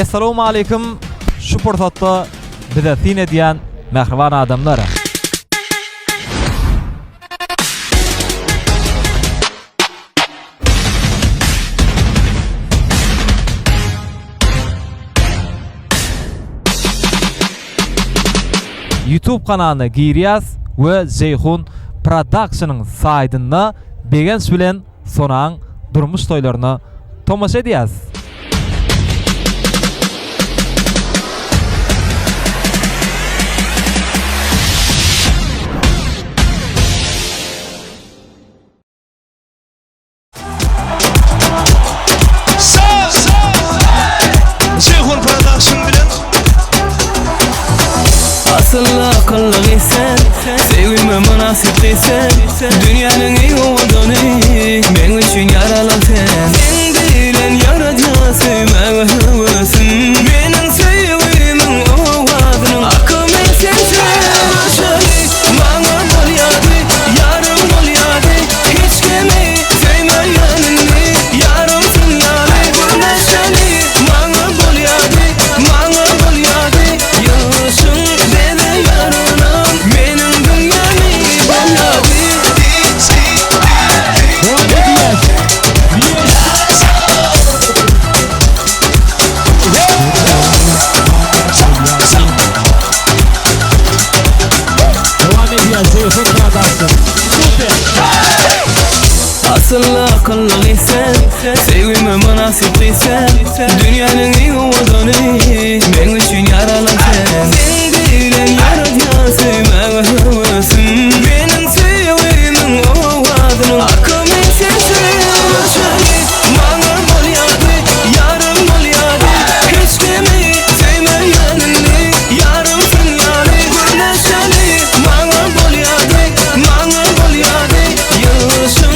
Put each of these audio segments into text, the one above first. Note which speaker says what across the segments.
Speaker 1: Assalamu alaykum. Şu portatda bize sine diyen mehriban adamlar. YouTube kanalına giriyaz ve Zeyhun Production'ın saytında Begins bilen sonağın durmuş toylarını tomaşa ediyaz.
Speaker 2: Zeyhun Production bilen
Speaker 3: Asıl akıllı isen, sevgime münasip isen, dünyanın en odanı ben için yaralan sen. Sen bilen yaraca sevme hevessin, benim sevgimin ovadının akım sensin. Şöyle bana ol yadı, yarım ol yadı, hiç kimi sevme yanını, yarımsın yani. Bu neşeli bana ol yadı, bana ol yadı, yaşın Asıl akıllı isen, sevgime münasip isen, dünyanın en odanı ben için yaralan sen. Sen bilen yaraca sevme hevesin, benim sevgimin ovadının akım sensin. Şöyle bana ol yadı, yarım ol yadı, hiç kimi sevme yanını, yarımsın yani. Bu neşeli bana ol yadı, bana ol yadı, yaşın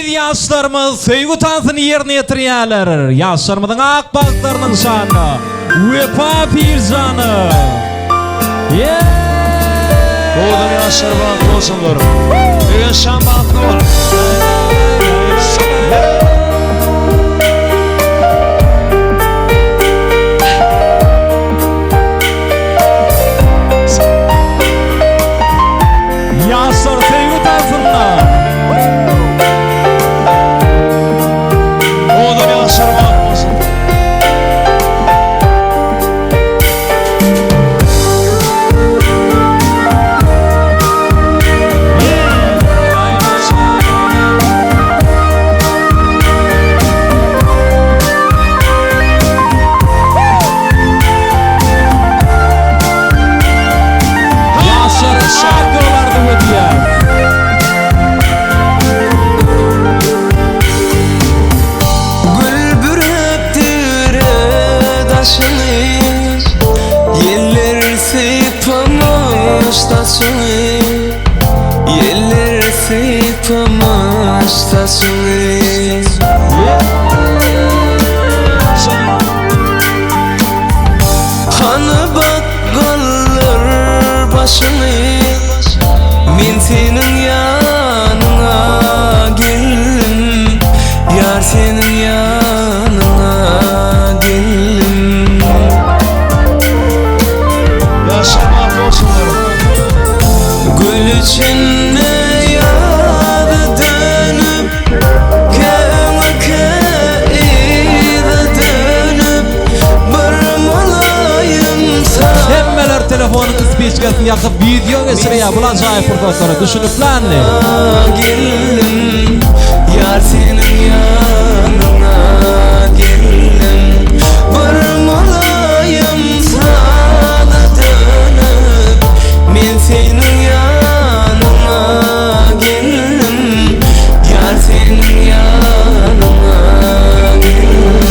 Speaker 1: Yaşlarımız sevgi tansını yerine getiriyorlar. Yaşlarımızın akbazlarının şanı Vefa Pirzanı.
Speaker 2: Doğudan yaşlar bağlı olsunlar. Bugün şan bağlı var.
Speaker 1: Yaşlar sevgi tansında
Speaker 2: Yaşlar bağlı olsun. Yeller sıpamış tasını, hanı bakkalır başını, min senin yanına geldim, yar senin yanına geldim. Yaşamak olsunlar.
Speaker 3: Gül içinde yadı dönüp, kemikeyde dönüp, bir molayım sana.
Speaker 1: Hemmeler telefonun ispiçkasını yakıp video geçiriyor. Bulan acayip fırsatları düşünüp lan ne?
Speaker 3: Geldim, yar senin yanına geldim, bir molayım sana dönüp, min senin yanına geldim, yar senin yanına geldim.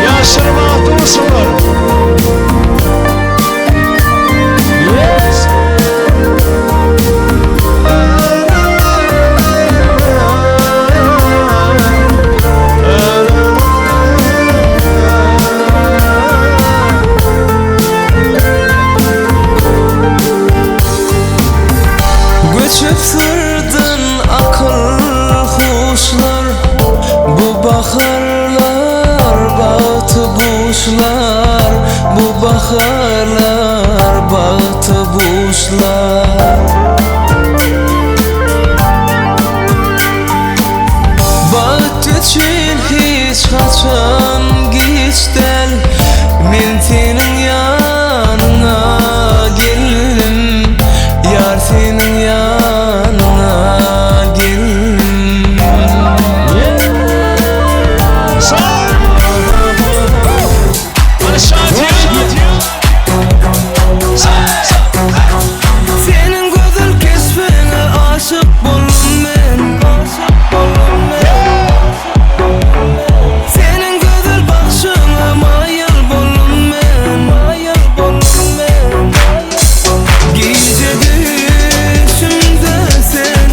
Speaker 2: Yaşlar bağlı olsunlar.
Speaker 3: Göçüp sırdın akıl kuşlar, bu baharlar bağıtı buşlar, bu baharlar bağıtı buşlar. Bağıt için hiç kaçan geç del, men senin yanına geldim, yar senin yanına geldim. Senin güzel kesmene aşık buldum ben, senin güzel bakışına mayal buldum ben. Gece düşümde sen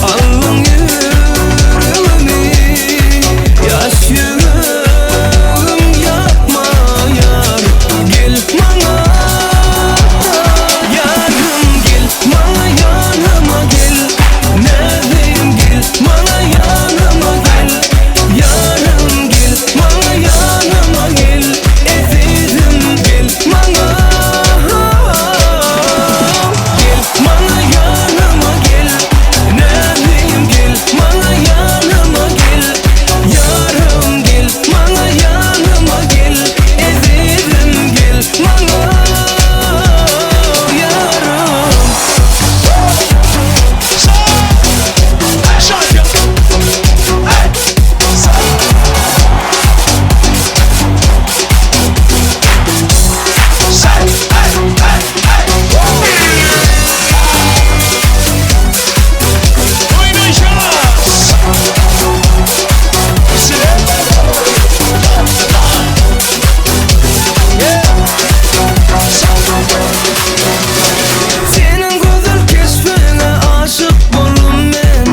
Speaker 3: aldın yüreğimi, yaş yüreğim yapma yar, gel bana yarım, gel bana yanıma gel, neredeyim gel bana yanıma gel, yarım gel bana yanıma gel, efendim gel bana, gel bana yanıma gel, neredeyim gel bana yanıma gel, yarım gel bana yanıma gel, efendim gel bana yarım. Senin güzel kesmene aşık buldum ben,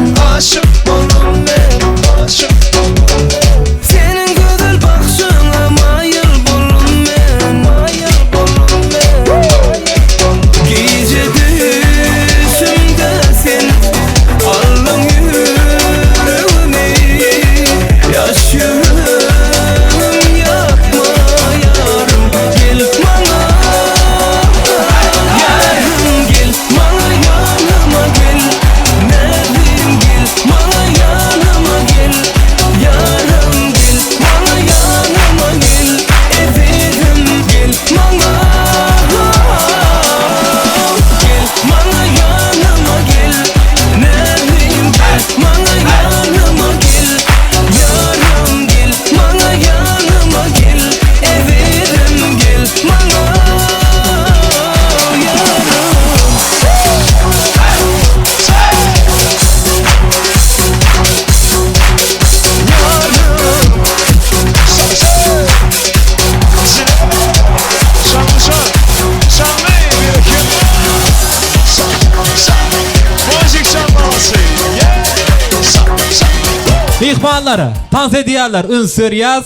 Speaker 3: senin güzel bakışına mayıl buldum ben, gece düşümde sen aldın yüreğimi, yaş yüreğim yapma yarım, gel bana yarım, gel bana yanıma gel, neredeyim gel bana yanıma gel, yarım gel bana yanıma gel, efendim gel bana, gel bana yanıma gel, neredeyim gel bana yanıma gel, yarım gel bana yanıma gel, efendim gel bana yarım.
Speaker 1: Mehmanları, dans ediyarlar, ünsür yaz.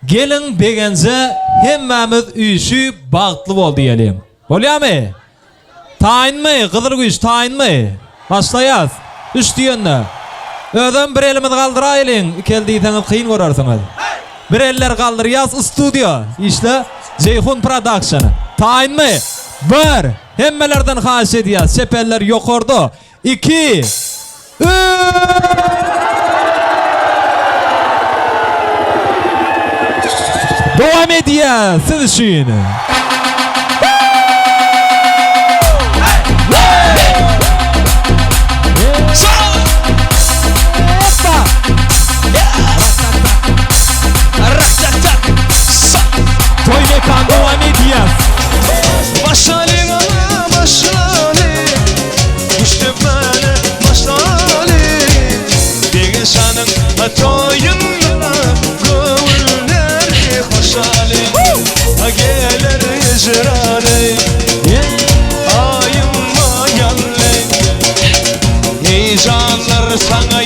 Speaker 1: Gelin begence hemmemiz uyuşu bağıtlı bol diyelim. Oluyor mu? Tayin mi? Kıdır güç tayin mi? Başlayaz. Üç yönde. Ödüm bir elimiz kaldırayılın. İkeldiyseniz kıyın korarsınız. Bir eller kaldır yaz stüdyo. İşte Ceyhun Production'ı. Tayin mi? Bir. Hemmelerden haş ediyaz. Sepeller yok orada. 2 3 Devam ediyor siz için. Toy mekan devam ediyor.
Speaker 2: Başlayın ana başlayın, işte böyle başlayın. Bir insanın toyununa gönüller hoşalın, gelir icrarı ayım mayalı, heyecanlar sana